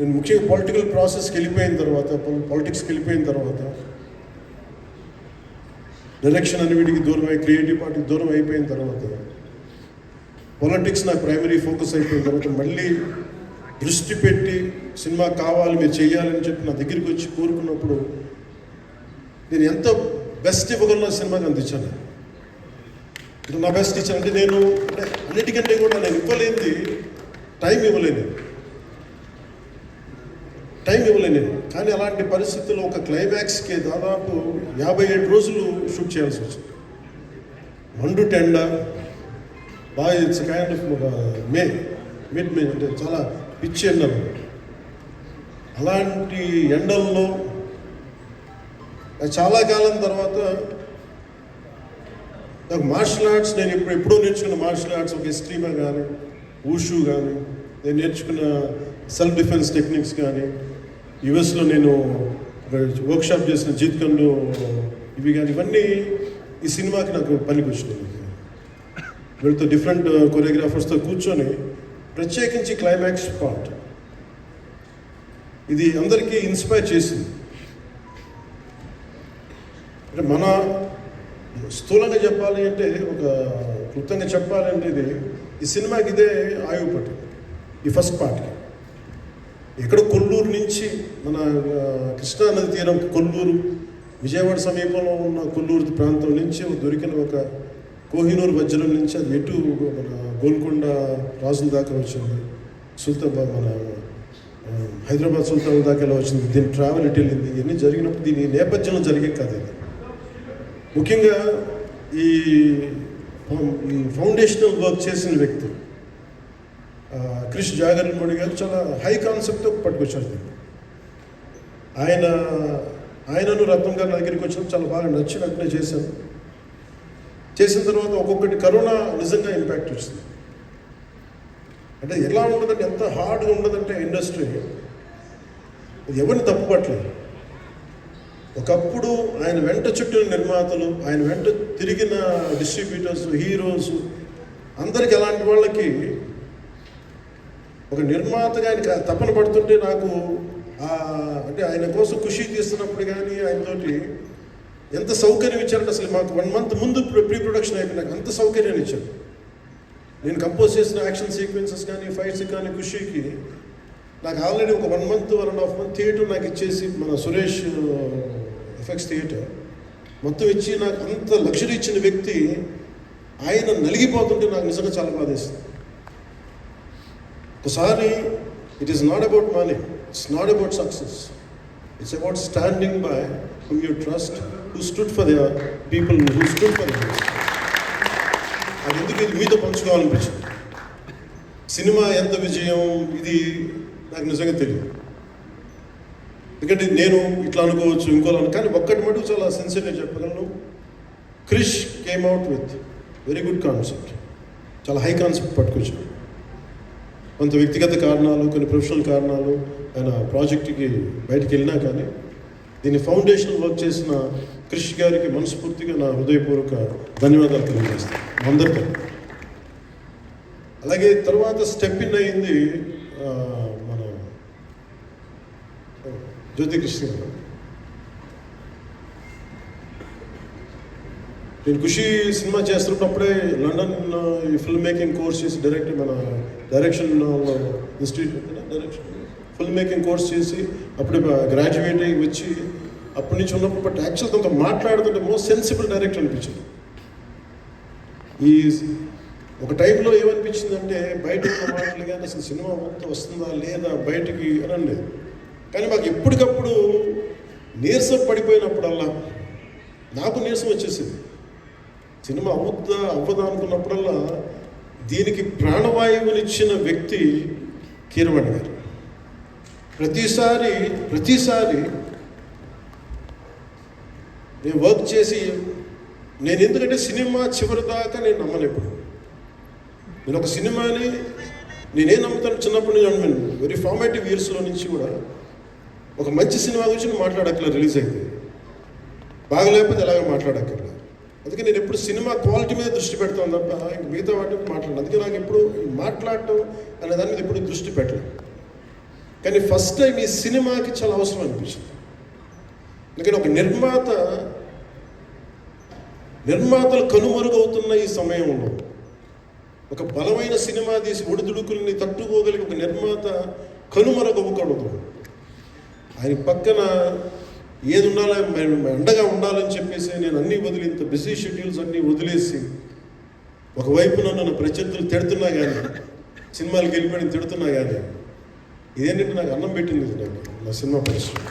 నేను ముఖ్యంగా పొలిటికల్ ప్రాసెస్కి వెళ్ళిపోయిన తర్వాత, పాలిటిక్స్కి వెళ్ళిపోయిన తర్వాత, డైరెక్షన్ అని వీడికి దూరమై క్రియేటివ్ పార్టీకి దూరం అయిపోయిన తర్వాత, పాలిటిక్స్ నాకు ప్రైమరీ ఫోకస్ అయిపోయిన తర్వాత మళ్ళీ దృష్టి పెట్టి సినిమా కావాలి, మీరు చేయాలని చెప్పి నా దగ్గరికి వచ్చి కోరుకున్నప్పుడు నేను ఎంత బెస్ట్ ఇవ్వగలను సినిమాకి అందించాను. నా బెస్ట్ ఇచ్చాను అంటే నేను అన్నిటికంటే కూడా నేను ఇవ్వలేనిది టైం ఇవ్వలేను. కానీ అలాంటి పరిస్థితుల్లో ఒక క్లైమాక్స్కి దాదాపు 57 రోజులు షూట్ చేయాల్సి వచ్చింది. మండు టెండ బాగా ఇట్స్ కైండ్ ఆఫ్ మిడ్ మే అంటే చాలా పిచ్చి ఎండలు. అలాంటి ఎండల్లో చాలా కాలం తర్వాత నాకు మార్షల్ ఆర్ట్స్, నేను ఎప్పుడో నేర్చుకున్న మార్షల్ ఆర్ట్స్, ఒక ఎస్ట్రీమా కానీ, ఊషు కానీ, నేను నేర్చుకున్న సెల్ఫ్ డిఫెన్స్ టెక్నిక్స్ కానీ, యుఎస్లో నేను వర్క్షాప్ చేసిన జీత్కండు ఇవి కానీ, ఇవన్నీ ఈ సినిమాకి నాకు పనికి వచ్చినాయి. వీళ్ళతో డిఫరెంట్ కొరియోగ్రాఫర్స్తో కూర్చొని ప్రత్యేకించి క్లైమాక్స్ పార్ట్ ఇది అందరికీ ఇన్స్పైర్ చేసింది. అంటే మన స్థూలంగా చెప్పాలి అంటే, ఒక క్లుప్తంగా చెప్పాలంటే ఈ సినిమాకి ఇదే ఆయువు పట్టింది. ఈ ఫస్ట్ పార్ట్కి ఎక్కడో కొల్లూరు నుంచి, మన కృష్ణానది తీరం కొల్లూరు, విజయవాడ సమీపంలో ఉన్న కొల్లూరు ప్రాంతం నుంచి దొరికిన ఒక కోహినూరు వజ్రం నుంచి అది ఎటు మన గోల్కొండ రాజుల దాకా వచ్చింది, మన హైదరాబాద్ సుల్తాన్ దాకా ఎలా వచ్చింది, దీని ట్రావెల్ ఎటు వెళ్ళింది, ఇవన్నీ జరిగినప్పుడు దీని నేపథ్యంలో జరిగే కథ ఇది. ముఖ్యంగా ఈ ఫౌండేషనల్ వర్క్ చేసిన వ్యక్తి క్రిష్ జాగర్మణి గారు చాలా హై కాన్సెప్ట్తో పట్టుకొచ్చారు దీన్ని. ఆయనను రత్నం గారి దగ్గరికి వచ్చినప్పుడు చాలా బాగా నచ్చినట్టునే చేసిన తర్వాత ఒక్కొక్కటి కరోనా నిజంగా ఇంపాక్ట్ వచ్చింది. అంటే ఎలా ఉండదంటే, ఎంత హార్డ్గా ఉండదంటే ఇండస్ట్రీ, ఎవరిని తప్పుపట్టలేదు. ఒకప్పుడు ఆయన వెంట చుట్టిన నిర్మాతలు, ఆయన వెంట తిరిగిన డిస్ట్రిబ్యూటర్స్, హీరోస్, అందరికి అలాంటి వాళ్ళకి ఒక నిర్మాతగా ఆయన తపన పడుతుంటే నాకు అంటే ఆయన కోసం ఖుషి తీస్తున్నప్పుడు కానీ ఆయనతోటి ఎంత సౌకర్యం ఇచ్చారంటే, అసలు మాకు 1 month ముందు ప్రీ ప్రొడక్షన్ అయిపోయి నాకు అంత సౌకర్యాన్ని ఇచ్చారు. నేను కంపోజ్ చేసిన యాక్షన్ సీక్వెన్సెస్ కానీ, ఫైట్స్ కానీ ఖుషికి నాకు ఆల్రెడీ ఒక 1 month 1.5 month థియేటర్ నాకు ఇచ్చేసి, మన సురేష్ ఎఫెక్ట్స్ థియేటర్ మొత్తం ఇచ్చి నాకు అంత లగ్జరీ ఇచ్చిన వ్యక్తి ఆయన నలిగిపోతుంటే నాకు నిజంగా చాలా బాధేస్తుంది. ఒకసారి it is not about money, it's not about success, it's about standing by whom you trust, who stood for the people, who stood for the others. అది ఎందుకు ఇది మీతో పంచుకోవాలనిపించింది. సినిమా ఎంత విజయం ఇది నాకు నిజంగా తెలియదు, ఎందుకంటే నేను ఇట్లా అనుకోవచ్చు, ఇంకోలా, కానీ ఒక్కటి మటుకు చాలా సిన్సియర్గా చెప్పగలను. Krish came out with very good concept, చాలా హై కాన్సెప్ట్ పట్టుకొచ్చాడు. కొంత వ్యక్తిగత కారణాలు, కొన్ని ప్రొఫెషనల్ కారణాలు ఆయన ప్రాజెక్ట్కి బయటికి వెళ్ళినా కానీ దీన్ని ఫౌండేషన్ వర్క్ చేసిన క్రిష్ గారికి మనస్ఫూర్తిగా నా హృదయపూర్వక ధన్యవాదాలు తెలియజేస్తాను అందరితో. అలాగే తర్వాత స్టెప్ ఇన్ అయింది మన జ్యోతికృష్ణ గారు. నేను ఖుషి సినిమా చేస్తున్నప్పుడే లండన్ ఈ ఫిల్మ్ మేకింగ్ కోర్స్ చేసి direction institute film making course చేసి అప్పుడే గ్రాడ్యుయేట్ అయ్యి వచ్చి అప్పటి నుంచి ఉన్నప్పుడు, బట్ యాక్చువల్ తనతో మాట్లాడుతుంటే మోస్ట్ సెన్సిబుల్ డైరెక్టర్ అనిపించింది. ఈ ఒక టైంలో ఏమనిపించిందంటే, బయట ఉన్న మాటలు కానీ అసలు సినిమా మొత్తం వస్తుందా లేదా బయటికి అని అనలేదు. కానీ మాకు ఎప్పటికప్పుడు నీరసం పడిపోయినప్పుడల్లా నాకు నీరసం వచ్చేసింది. సినిమా అవ్వదా అనుకున్నప్పుడల్లా దీనికి ప్రాణవాయువునిచ్చిన వ్యక్తి కీరవాణి గారు. ప్రతిసారి నేను వర్క్ చేసి, నేను ఎందుకంటే సినిమా చివరి దాకా నేను నమ్మలేప్పుడు. నేను ఒక సినిమాని నేనేం నమ్ముతాను, చిన్నప్పటి నుంచి వెరీ ఫార్మేటివ్ ఇయర్స్లో నుంచి కూడా ఒక మంచి సినిమా గురించి మాట్లాడక్కర్లేదు, రిలీజ్ అయింది బాగలేకపోతే ఎలాగో మాట్లాడక్కర్లేదు. అందుకే నేను ఎప్పుడు సినిమా క్వాలిటీ మీద దృష్టి పెడతాను తప్ప ఇంక మిగతా వాటి మీద మాట్లాడను. అందుకే నాకు ఎప్పుడు మాట్లాడటం అనే దాని మీద ఎప్పుడు దృష్టి పెట్టలేదు. కానీ ఫస్ట్ టైం ఈ సినిమాకి చాలా అవసరం అనిపించింది. ఎందుకంటే ఒక నిర్మాతలు కనుమరుగవుతున్న ఈ సమయంలో ఒక బలమైన సినిమా తీసి ఒడిదుడుకుల్ని తట్టుకోగలిగి ఒక నిర్మాత కనుమరుగవ్వకూడదు. ఆయన పక్కన ఏది ఉండాలో అండగా ఉండాలని చెప్పేసి నేను అన్నీ వదిలి, ఇంత బిజీ షెడ్యూల్స్ అన్నీ వదిలేసి, ఒకవైపు నన్ను ప్రత్యర్థులు తిడుతున్నా కానీ, సినిమాలకు వెళ్ళిపోయి తిడుతున్నా కానీ, ఇదేంటంటే నాకు అన్నం పెట్టింది నాకు నా సినిమా పరిశ్రమ.